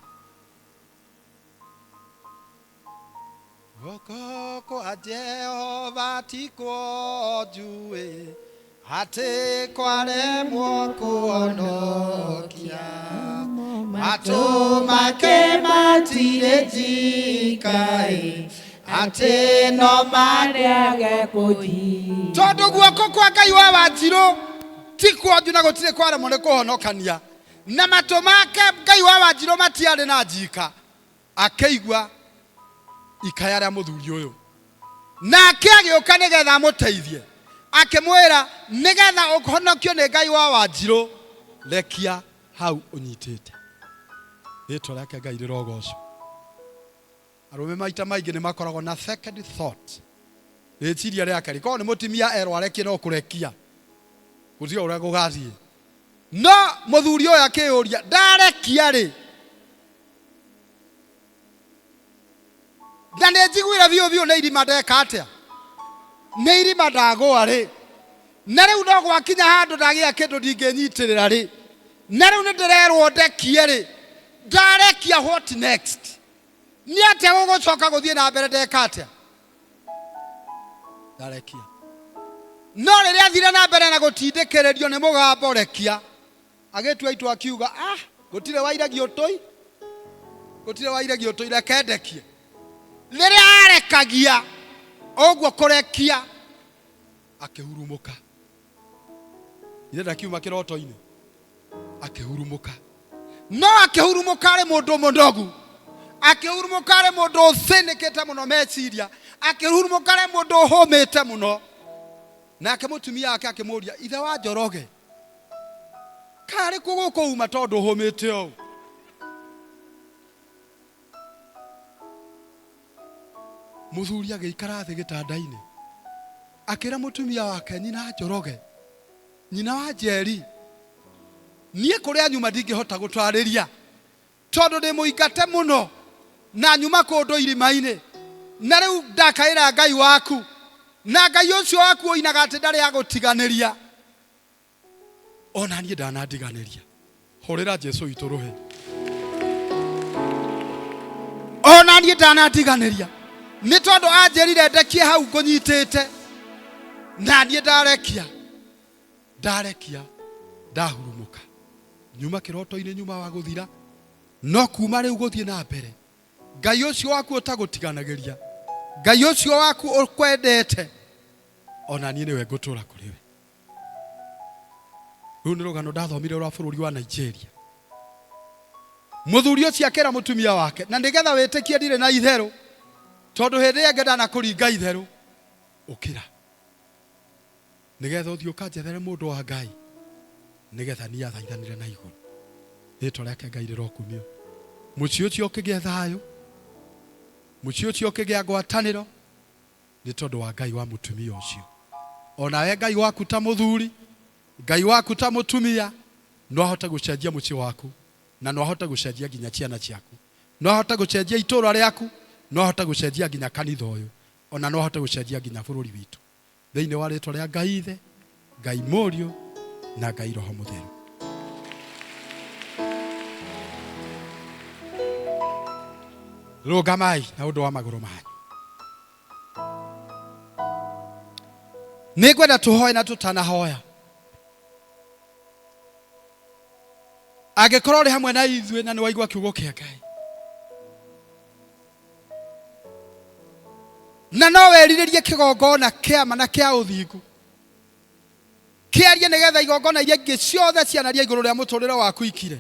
Goko kwa Jehova tikwo njue atĩ kwaremwo kũhonokia matũ make matirĩ njikaĩ atĩ no marĩage kũnyi tondũ guoko kwa Ngai wa Wanjiru tikwo njue na gũtirĩ kwaremwo nĩ kũhonokania na matũ make Ngai wa Wanjiru matiarĩ na njika akĩigua ikaya rĩa mũthuri ũyũ nake agĩũka nĩgetha amũteithie akĩmwĩra nĩgetha ũhonokio nĩ Ngai wa Wanjiru rekia hau ũnyitĩte rĩtwa rĩake Ngai rĩrogocwo. Arũme maita maingĩ nĩ makoragwo na second thought rĩciria rĩake rĩkorwo nĩ mũtimia erwo arekie no kũrekia gũtirĩ ũrĩa gũgathiĩ no mũthuri ũyũ akĩũria ndarekia rĩ na nĩ njiguĩra biũ nĩ irima ndeka atĩa nĩ irima ndagũa rĩ na rĩu no gwakinya handũ ndagĩa kĩndũ ndingĩnyitĩrĩra rĩ na rĩu nĩ ndĩrerwo ndekie rĩ ndarekia what next nĩ atĩa gũgũcoka gũthiĩ na mbere ndeka atĩa ndarekia no rĩrĩa athire na mbere na gũtindĩkĩrĩrio nĩ mũgambo rekia agĩtua itua akiuga gũtirĩ wairagio tũi reke ndekie rĩrĩa arekagia ũguo kũrekia akĩhurumũka irenda kiuma kĩroto-inĩ akĩhurumũka no akĩhurumũka arĩ mũndũ mũnogu akĩhurumũka arĩ mũndũ ũthĩnĩkĩte mũno meciria akĩhurumũka arĩ mũndũ ũhũmĩte mũno nake mũtumia wake akĩmũria ithe wa Njoroge karĩ kũ gũkũ uma tondũ ũhũmĩte ũũ mũthuri agĩikara thĩ gĩtanda-inĩ akĩra mũtumia wake nyina Njoroge nyina wa Njeri niĩ kũrĩa nyuma ndingĩhota gũtwarĩria tondũ ndĩ mũingate mũno na nyuma kũndũ irima-inĩ na rĩu ndakaĩra Ngai waku na Ngai ũcio waku ũinaga atĩ ndarĩ agũtiganĩria ona niĩ ndanandiganĩria hũrĩra Jesũ witũ rũhĩ ona niĩ ndanandiganĩria nĩ tondũ anjĩrire ndekie hau ngũnyitĩte na niĩ ndarekia ndahurumũka nyuma kĩroto-inĩ nyuma wa gũthira no kuma rĩu gũthiĩ na mbere Ngai ũcio waku ũtagũtiganagĩria Ngai ũcio waku ũkwendete ona niĩ nĩwe ngũtũra kũrĩ we Rĩu nĩ rũgano ndathomire rwa bũrũri wa Nigeria. Mũthuri ũcio akĩra mũtumia wake, na nĩgetha wĩtĩkie ndirĩ na itherũ, tondũ hĩndĩ ĩyo ngenda na kũringa itherũ, ũkĩra nĩgetha ũthiĩ ũkanjethere mũndũ wa Ngai, nĩgetha niĩ athaithanire na igũrũ. Rĩĩtwa rĩake Ngai rĩrokumio. Mũciĩ ũcio ũkĩgĩa thayũ, mũciĩ ũcio ũkĩgĩa ngwatanĩro, nĩ tondũ wa Ngai wa mũtumia ũcio. Onawe Ngai waku ta mũthuri, Ngai waku ta mũtumia, no ahote gũcenjia mũciĩ waku, na no ahote gũcenjia nginya ciana ciaku, no ahote gũcenjia itũũra rĩaku, no ahote gũcenjia nginya kanitha ũyũ, ona no ahote gũcenjia nginya bũrũri witũ. Thĩinĩ wa rĩĩtwa rĩa Ngai Ithe, Ngai Mũriũ na Ngai Roho Mũtheru. Rũgamai na ũndũ wa magũrũ manyu. Nĩngwenda tũhoe na tũtanahoya. Angĩkorwo ũrĩ hamwe na ithuĩ na nĩ waigua kiugo kĩa Ngai, na no werirĩrie kĩgongona kĩama na kĩa ũthingu, kĩarie nĩgetha igongona iria ingĩ ciothe cianaria igũrũ rĩa mũtũrĩre waku ikire.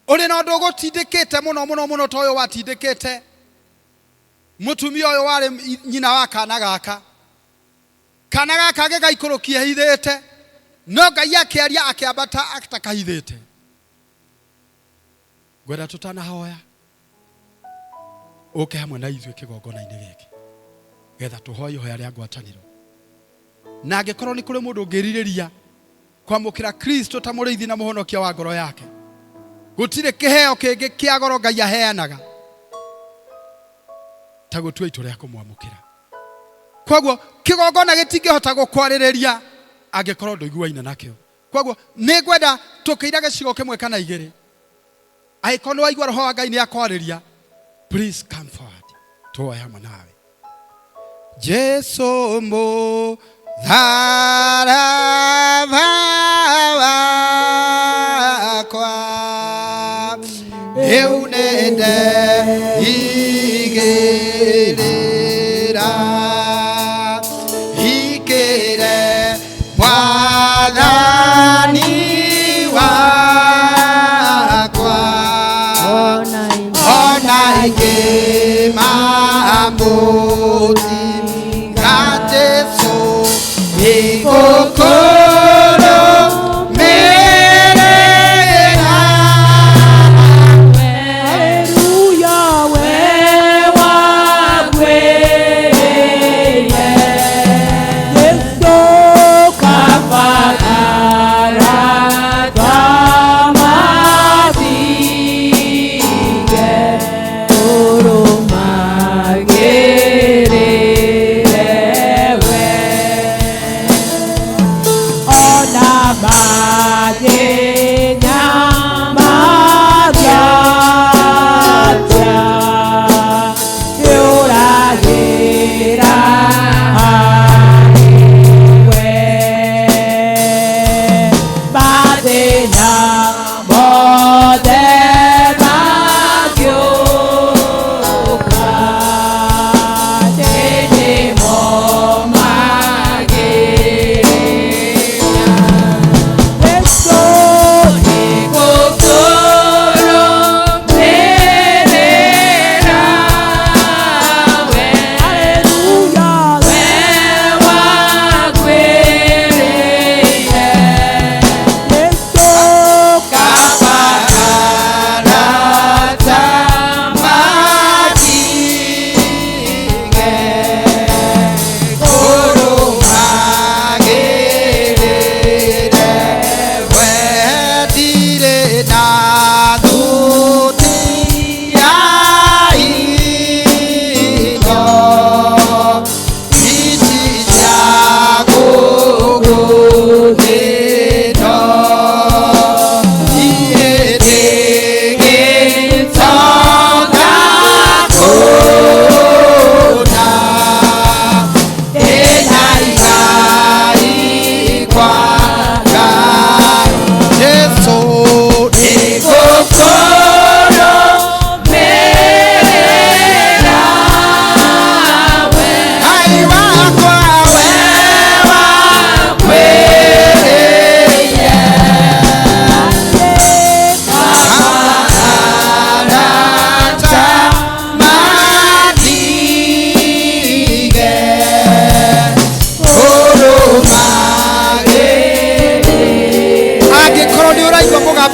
Ũrĩ na ũndũ ũgũtindĩkĩte mũno ta ũyũ watindĩkĩte mũtumia ũyũ warĩ nyina wa kana gaka. Kana gaka gĩgaikũrũkia hithĩte, no Ngai akĩaria akĩambata atakahithĩte. Ngwenda tũtanahoya ũke hamwe na ithuĩ kĩgongona-inĩ gĩkĩ, getha tũhoe ihoya rĩa ngwatanĩro. Na angĩkorwo nĩ kũrĩ mũndũ ũngĩrirĩria kwamũkĩra Kristo ta mũrĩithi na mũhonokia wa ngoro yake, gũtirĩ kĩheo kĩngĩ kĩa goro Ngai aheanaga ta gũtua itua rĩa kũmwamũkĩra. Koguo kĩgongona gĩtingĩhota gũkwarĩrĩria angĩkorwo ndũiguaine nakĩo. Koguo nĩ ngwenda tũkĩira gĩcigo kĩmwe kana igĩrĩ. Angĩkorwo nĩ waigua Roho wa Ngai nĩ akwarĩria, please come forward. Tũhoe hamwe nawe. Jesu mũtharaba wakwa rĩu nĩndeigĩrĩra, hingĩre Mwathani wakwa, ona ingĩmamũtiga Jesu igũkũrũmĩrĩra. Haleluya, we wagwĩrĩire Jesu kabagara twamatige ũrũmagĩrĩra.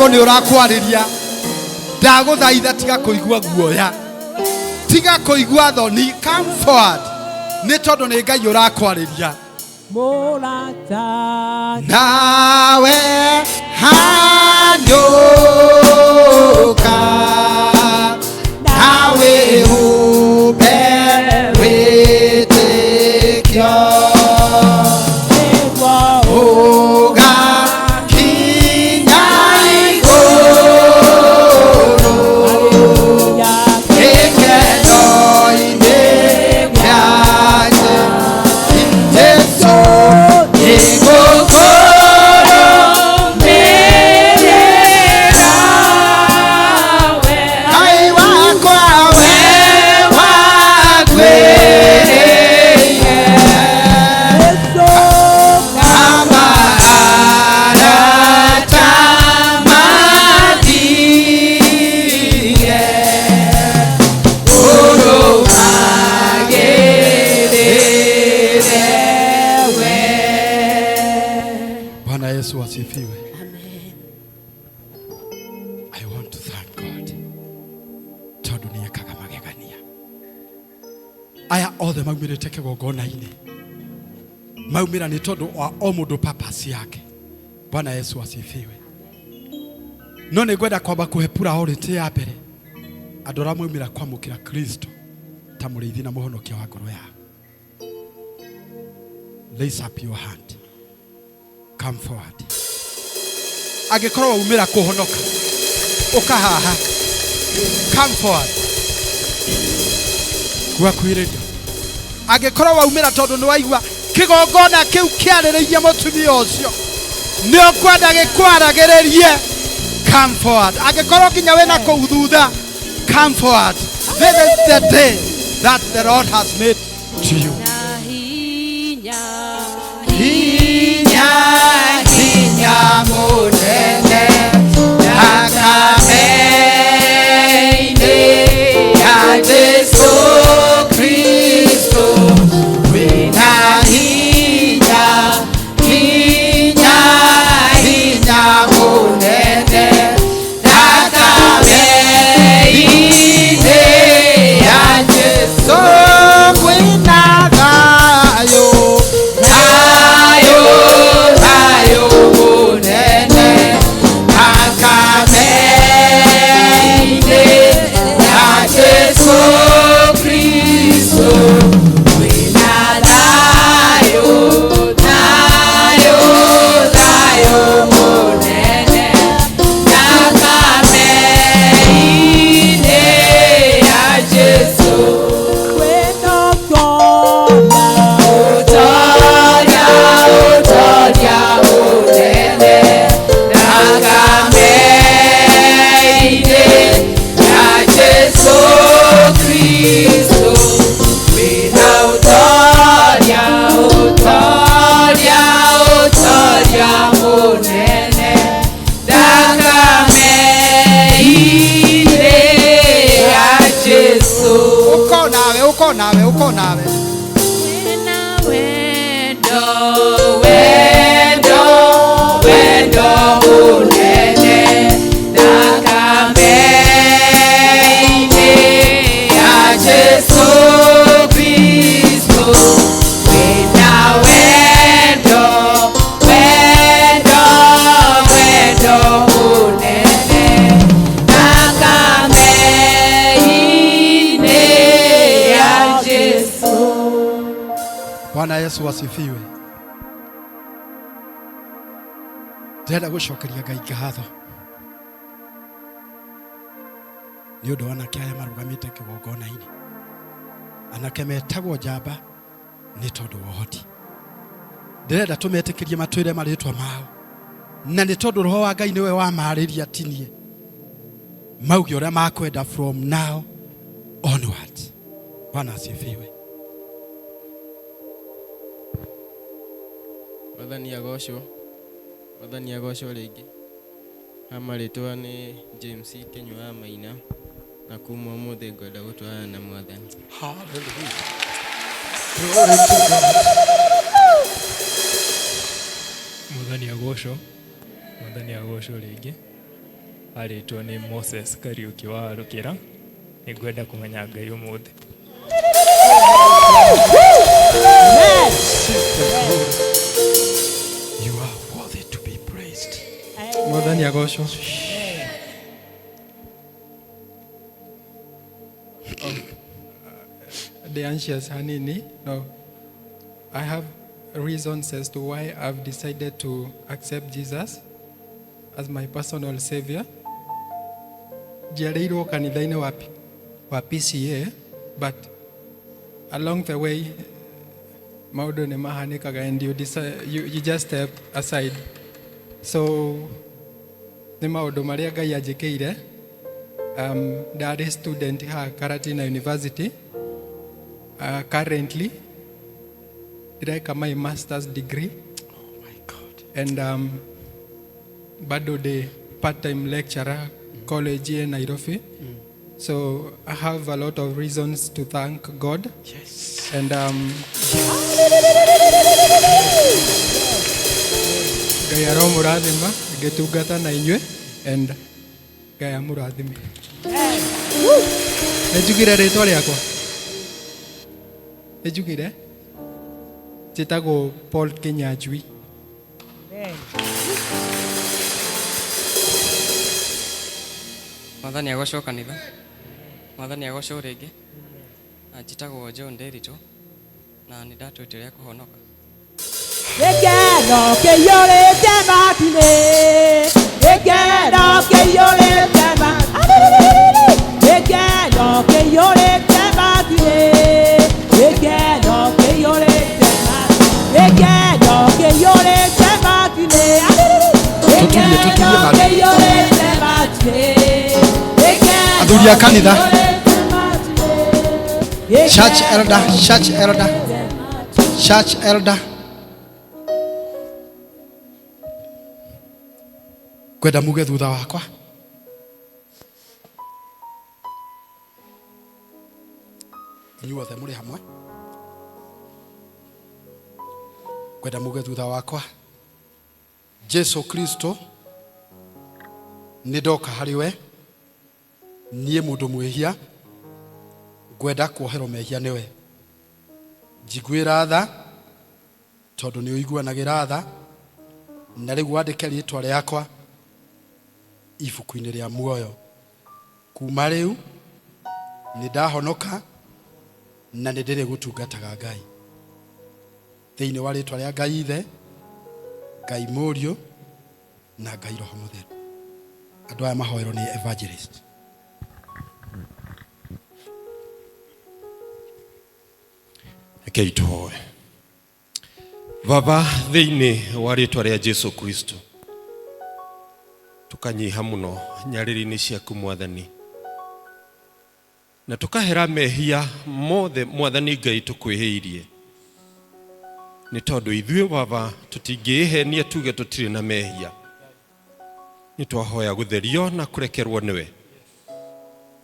Mungu ni urakwarĩria. Ndagũthaitha tiga kũigua guoya. Tiga kũigua thoni. Come forward. Nĩ tondũ nĩ Ngai ũrakwarĩria. Morata Nawe hanyũka. Nawe hũmbe wĩtĩkio. Aya othe maumirite kigongona-ini. Maumira ni tondu wa o mundu purpose yake. Bwana Yesu asifiwe. No ni gwenda kwamba kuhepura orite ya mbere. Andora maumira kwamukira Kristo ta muriithi na muhonokia wa ngoro yao. Raise up your hand. Come forward. Agikorwo umira kuhonoka. Ukahaha. Come forward. Gwakwiriria. Agikorwo waumira tondu ni waigua kigongona kiu kiarĩrĩirie mũtumia ũcio. Nĩ ũkwenda gĩkwaragĩrĩrie. Come forward. Agikorwo kinya wena kũu thutha. Come forward. This is the day that the Lord has made to you. Hinya munene akameine ya Yesu Kristo. Wina hinya munene akameine ya Yesu. Wina thayo munene akameine ya Yesu Kristo. Wina thayo munene akameine ya Yesu. Uko nawe wendo munene akameine ya Yesu Kristo. Wina wendo munene akameine ya Yesu. Bwana Yesu asifiwe. Ndĩrenda gũcokeria Ngai ngatho nĩ ũndũ wa anake aya marũgamĩte kĩgongona-inĩ. Anake metagwo njamba nĩ tondũ wa ũhoti. Ndĩrenda tũmetĩkĩrie matwĩre marĩtwa mao, na nĩ tondũ Roho wa Ngai nĩwe wamarĩria tinie mauge ũrĩa makwenda from now onwards. Bwana asifiwe. Wathani agocwo rĩngĩ. Amarĩtwa nĩ James Kenyua Maina na kuma ũmũthĩ ngwenda gũtwarana na Mwathani. Hallelujah. Glory to God. Mwathani agocwo rĩngĩ. aritwo ni Moses Kariuki wa Rukira nigwenda kumenya Ngai umuthi. You are worthy to be praised. Mwathani agocwo. The anxious hanini. No, I have reasons as to why I've decided to accept Jesus as my personal savior. Jiareirwo kanitha-inĩ wa PCA, but along the way maũndũ nĩ mahanĩkaga and you just step aside. So nĩ maũndũ marĩa Ngai anjĩkĩire. Ndarĩ student ha Karatina University. Currently direka my master's degree. Oh my God. And bado the part-time lecturer college in Nairobi. So I have a lot of reasons to thank God. Yes. And Ngai aromũrathima ngĩtungata na inyuĩ and Ngai amũrathime. Nĩnjugire rĩtwa rĩakwa. Nĩnjugire njĩtagwo Paul Kinyanjui. Mwathani agocwo kanitha. Mwathani agocwo rĩngĩ. Njĩtagwo John Derito na nĩ ndatwĩtĩre kũhonoka. Gĩkeno kĩiyũrĩte matu-inĩ, gĩkeno kĩiyũrĩte matu-inĩ, gĩkeno kĩiyũrĩte matu-inĩ, gĩkeno kĩiyũrĩte matu-inĩ, gĩkeno kĩiyũrĩte matu-inĩ, gĩkeno kĩiyũrĩte matu-inĩ, Athuri a kanitha. Church elder, church elder, church elder. Kwenda muge thutha wakwa. Inyuothe mũrĩ hamwe. Kwenda muge thutha wakwa. Jesu Kristo nĩ ndoka harĩ we. Niĩ mũndũ mwĩhia. Ngwenda kuoherwo mehia nĩwe. Njiguĩra tha tondũ nĩ ũiguanagĩra tha na rĩu wandĩke rĩĩtwa rĩakwa ibuku-inĩ rĩa muoyo. Kuma rĩu nĩ ndahonoka na nĩ ndĩrĩ gũtungataga Ngai thĩinĩ wa rĩĩtwa rĩa Ngai Ithe, Ngai Mũriũ na Ngai Roho Mũtheru. Andũ aya mahoerwo nĩ evangelist. Keitoe Baba thĩinĩ wa rĩĩtwa rĩa Jesu Kristo tukanyiha mũno nyarĩrĩ-inĩ ciaku Mwathani na tukahera mehia mothe Mwathani Ngai tũkwĩhĩirie nĩ tondũ ithuĩ Baba tũtingĩhenia tuge tũtirĩ na mehia. Nĩ twahoya gũtherio na kũrekerwo nĩwe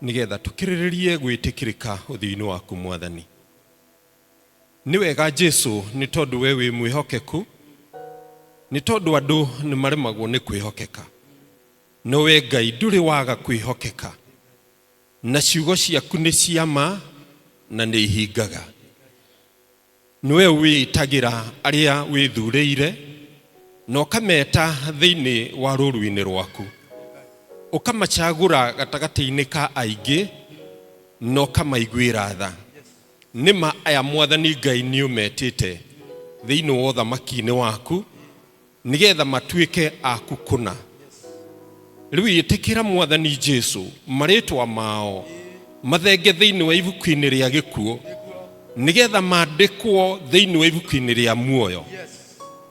nĩgetha tũkirĩrĩrie gwĩtĩkĩrĩka ũthiũ-inĩ waku Mwathani. Nĩ wega Jesu nĩ tondũ we wĩ mwĩhokeku, nĩ tondũ andũ nĩ maremagwo nĩ kwĩhokeka. No we Ngai ndũrĩ waga kwĩhokeka, na ciugo ciaku nĩ ciama na nĩ ihingaga. Nĩ we wĩtagĩra arĩa wĩthurĩire na ũkameta thĩinĩ wa rũũru-inĩ rwaku, ũkamacagũra gatagatĩ-inĩ ka aingĩ na ũkamaiguĩra tha. Nĩma aya Mwathani Ngai nĩ ũmetĩte thĩinĩ wa ũthamaki-inĩ waku nĩgetha matuĩke aku kũna. Rĩu ĩtĩkĩra Mwathani Jesu marĩtwa mao mathenge thĩinĩ wa ibuku-inĩ rĩa gĩkuũ nĩgetha mandĩkwo thĩinĩ wa ibuku-inĩ rĩa muoyo,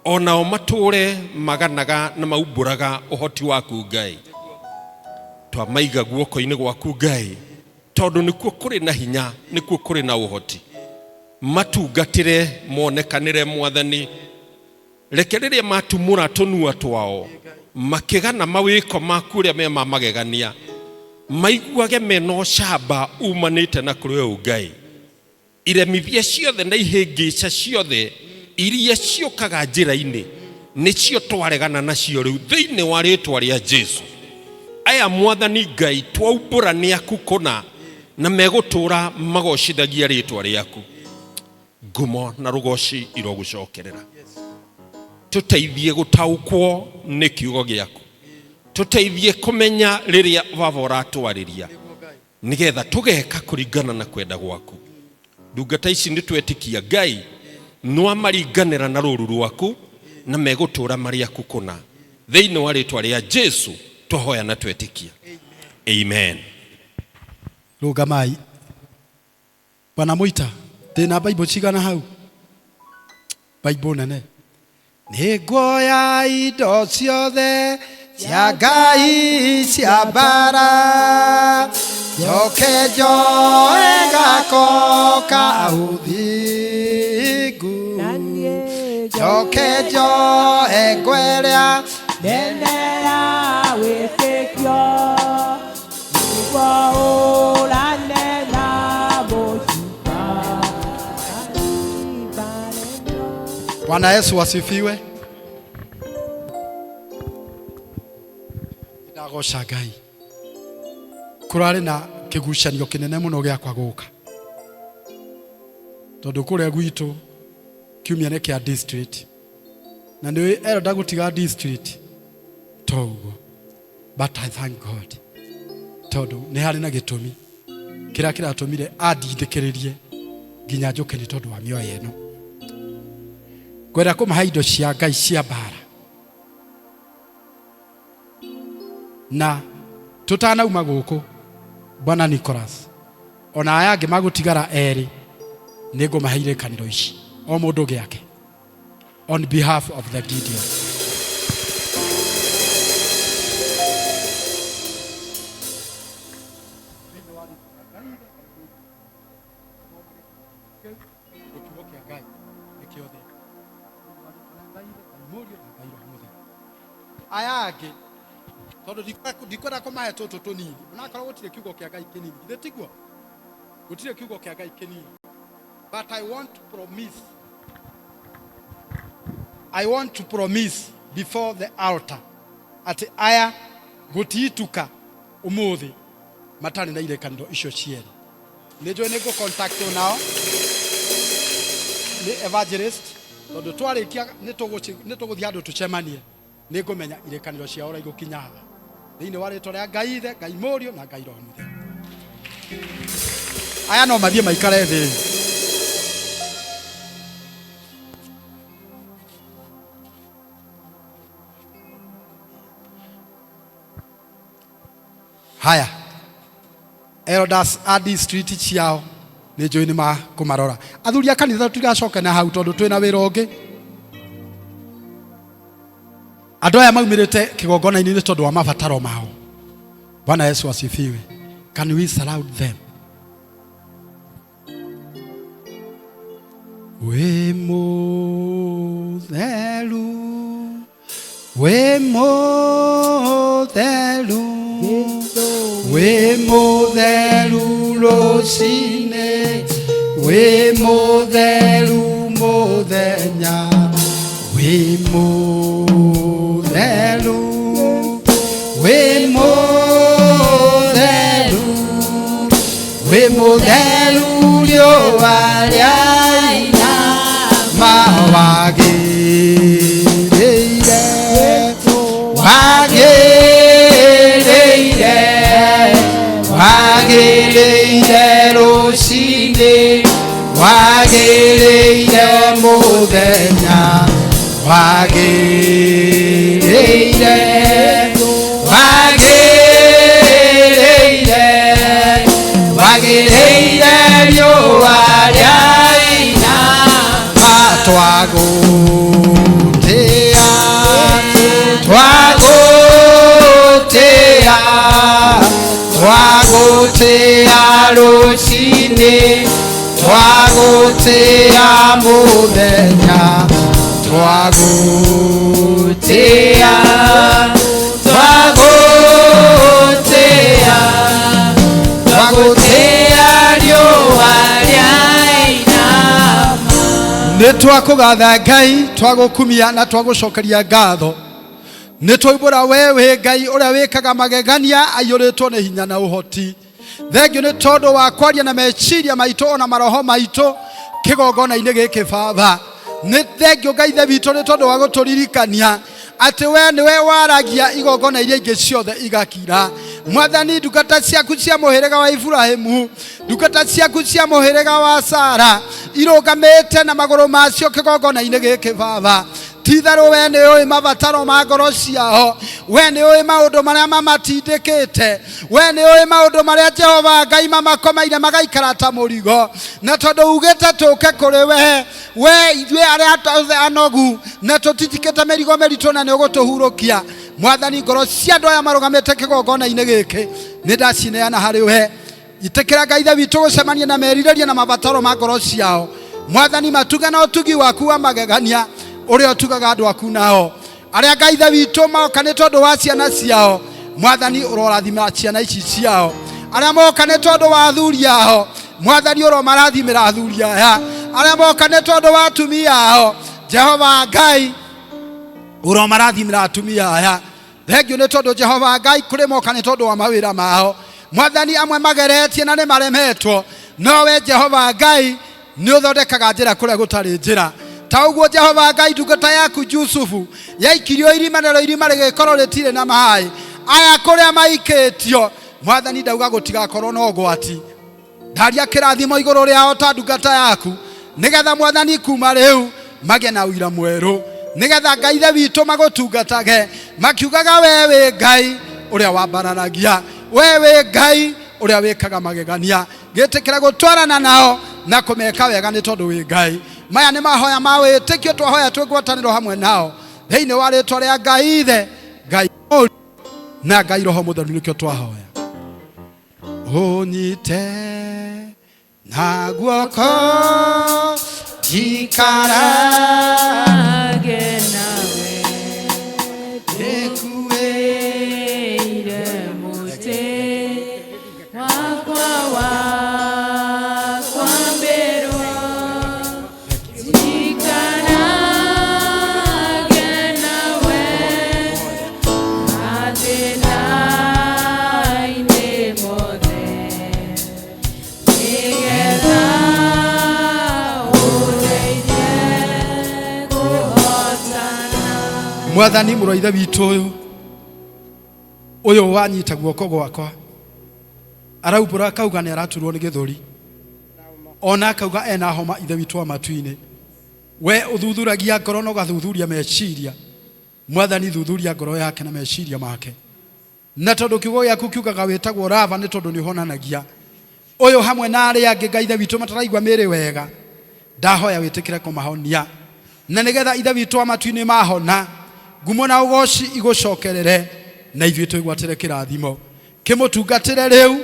onao matũũre maganaga na maumbũraga ũhoti waku Ngai. Twamaiga guoko-inĩ gwaku Ngai tondũ nĩkuo kũrĩ na hinya, nĩkuo kũrĩ na ũhoti. Matungatĩre monekanĩre Mwathani. Reke rĩrĩa matumũra tũnua twao makĩgana mawĩko maku ũrĩa me magegania maiguage mena ũcamba umanĩte na kũrĩ we Ngai. Iremithia ciothe na ihĩngĩca ciothe iria ciũkaga njĩra-inĩ nĩcio twaregana nacio rĩu thĩinĩ wa rĩĩtwa rĩa Jesu. aya mwathani Ngai twaumbũra nĩ aku kũna na megũtũra magocithagia rĩtwa rĩaku. Ngumo na rũgoci irogũcokerera. Tũteithie gũtaũkwo nĩ kiugo gĩaku. Tũteithie kũmenya rĩrĩa baba ũratwarĩria, nĩgetha tũgeka kũringana na kwenda gwaku. Ndungata ici nĩtwetikia Ngai no amaringanĩra na rũũru rwaku na megũtũra marĩ aku kũna. Thĩinĩ wa rĩtwa rĩa Jesu twahoya na twetikia. Amen. Rũgamai. Bwana Mũita, ndĩna Bible cigana hau? Bible nene. Nĩguoya indo ciothe cia Ngai cia mbara, njoke njoe gako ka ũthingu, njoke njoe ngwĩrĩa Nenera wĩtĩkio nĩguo ũranena mũcuka. Bwana Yesu asifiwe. Ndagoca Ngai. Kũrarĩ na kĩgucanio kĩnene mũno gĩakwa gũka, tondũ kũrĩa gwitũ kiumia nĩ kĩa district, na nĩ enda gũtiga district toguo, but I thank God tondũ nĩ harĩ na gĩtũmi kĩrĩa kĩratũmire andindĩkĩrĩrie nginya njũke nĩ tondũ wa mĩoyo ĩno. Ngwenda kũmahe indo cia Ngai cia mbara, na tũtanauma gũkũ Bwana Nicholas ona aya angĩ magũtigara erĩ nĩngũmahe irĩkanĩro ici o mũndũ gĩake on behalf of the Gideon. Aya angĩ tondũ ndikwenda kũmahe tũtũ tũnini, onakorwo gũtirĩ kiugo kĩa Ngai kĩnini, githĩ tiguo? Gũtirĩ kiugo kĩa Ngai kĩnini, but I want to promise before the altar atĩ aya gũtiituka ũmũthĩ matarĩ na irĩkanĩro icio cierĩ. Nĩnjũĩ nĩngũ-contact nao nĩ evangelist, tondũ twarĩkia nĩtũgũthiĩ handũ tũcemanie, nĩngũmenya irĩkanĩro ciao ũrĩa igũkinya haha thĩinĩ wa rĩtwa rĩa Ngai Ithe, Ngai Mũriũ na Ngai Roho Mũtheru. Aya no mathiĩ maikare thĩ. Haya, elders a district ciao nĩnjũĩ nĩ makũmarora. Athuri a kanitha tũtigacoke na hau tondũ twĩna wĩra ũngĩ. Andũ aya maumĩrĩte kĩgongona-inĩ nĩ tondũ wa mabataro mao. Bwana Yesu asifiwe. Can we surround them? We mũtheru, we mũtheru, we mũtheru rũcinĩ, we mũtheru mũthenya, we mũtheru, we mũtheru, we mũtheru riũa rĩaina mawagĩrĩire, wagĩrĩire, wagĩrĩire rũcinĩ, wagĩrĩire mũthenya, wagĩrĩire, wagĩrĩire, wagĩrĩire riũa rĩaina twagũtĩa, twagũtĩa, twagũtĩa rũcinĩ, twagũtĩa mũthenya, twagũtĩa, twagũtĩa, twagũtĩa riũa rĩaina. Nĩ twakũgatha Ngai, twagũkumia na twagũcokeria ngatho nitũibũra wewe Ngai ũrĩa wĩkaga magegania aiyũrĩtwo nĩ hinya na ũhoti. Thengio nĩ tondũ wa kwaria na meciria maitũ ona maroho maitũ kĩgongona-inĩ gĩkĩ Baba. Nĩ thengio Ngai ithe witũ nĩ tondũ wa gũtũririkania atĩ we nĩwe waragia igongona iria ingĩ ciothe igakira. Mwathani, ndungata ciaku cia mũhĩrĩga wa Ibrahimu, ndungata ciaku cia mũhĩrĩga wa Sara irũgamĩte na magũrũ macio kĩgongona-inĩ gĩkĩ Baba. Titharũ we nĩ ũĩ mabataro ma ngoro ciao, we nĩ ũĩ maũndũ marĩa mamatindĩkĩte, we nĩ ũĩ maũndũ marĩa Jehova Ngai mamakomeire magaikara ta mũrigo. Na tondũ ugĩte tũke kũrĩ we ithuĩ arĩa anogu na tũtitikĩte mĩrigo mĩritũ na nĩ ũgũtũhurũkia. Mwathani, ngoro cia andũ aya marũgamĩte kĩgongona-inĩ gĩkĩ nĩ ndacineana harĩ we. Itĩkĩra Ngai ithe witũ gũcemania na merirĩria na mabataro ma ngoro ciao. Mwathani, matuge na ũtugi waku wa magegania ũrĩa ũtugaga andũ aku nao. Arĩa Ngai ithe witũ moka nĩ tondũ wa ciana ciao, Mwathani ũrorathima ciana ici ciao. Arĩa moka nĩ tondũ wa athuri ao, Mwathani ũromarathimĩra athuri aya. Arĩa moka nĩ tondũ wa atumia ao, Jehova Ngai ũromarathimĩra atumia aya. Thengio nĩ tondũ Jehova Ngai kũrĩ moka nĩ tondũ wa mawĩra mao. Mwathani, amwe mageretie na nĩ maremetwo, no we Jehova Ngai nĩ ũthondekaga njĩra kũrĩa gũtarĩ njĩra. Ta ũguo Jehova Ngai ndungata yaku Jusufu yaikirio irima narĩo irima rĩgĩkorwo rĩtirĩ na maĩ, aya kũrĩa maikĩtio, Mwathani ndauga gũtigakorwo na ũgwati. Ndaria kĩrathimo igũrũ rĩao ta ndungata yaku, nĩgetha Mwathani kuma rĩu magĩe na ũira mwerũ, nĩgetha Ngai ithe witũ magũtungatage makiugaga we wĩ Ngai ũrĩa wambaranagia, we wĩ Ngai ũrĩa wĩkaga magegania. Gĩtĩkĩra gũtwarana nao na kũmeka wega nĩ tondũ wĩ Ngai. Maya nĩ mahoya ma wĩtĩkio twahoya twĩ ngwatanĩro hamwe nao thĩinĩ wa rĩĩtwa rĩa Ngai ithe, Ngai mũriũ na Ngai roho mũtheru nĩkĩo twahoya. Ũnyite na guoko Jikarage nawe ndĩkuĩire mũtĩ wakwa wa kwambĩrwo. Jikarage nawe mathĩna-inĩ mothe nĩgetha Mwathani mũrũ ithe witũ ũyũ wanyita guoko gwakwa araubũra akauga nĩ araturwo nĩ gĩthũri, ona akauga ena homa ithe witũ wa matu-inĩ. We ũthuthuragia ngoro na ũgathuthuria meciria. Mwathani, thuthuria ngoro yake na meciria make, na tondũ kiugo gĩaku kiugaga wĩtagwo Rava nĩ tondũ nĩ ũhonanagia. Ũyũ hamwe na arĩa angĩ Ngai ithe witũ mataraigua mĩĩrĩ wega, ndahoya wĩtĩkĩre kũmahonia, na nĩgetha ithe witũ wa matu-inĩ mahona, ngumo na ũgoci igũcokerere na ithuĩ twĩgwatĩre kĩrathimo. Kĩmũtungatĩre rĩu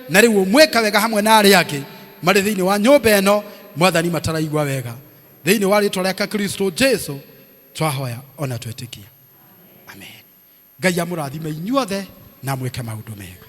na rĩu ũmwĩka wega hamwe na arĩa angĩ marĩ thĩinĩ wa nyũmba ĩno, Mwathani, mataraigua wega. Thĩinĩ wa rĩĩtwa rĩa Kristo Jesũ twahoya ona twĩtĩkia, amen. Ngai amũrathime inyuothe na mwĩke maũndũ mega.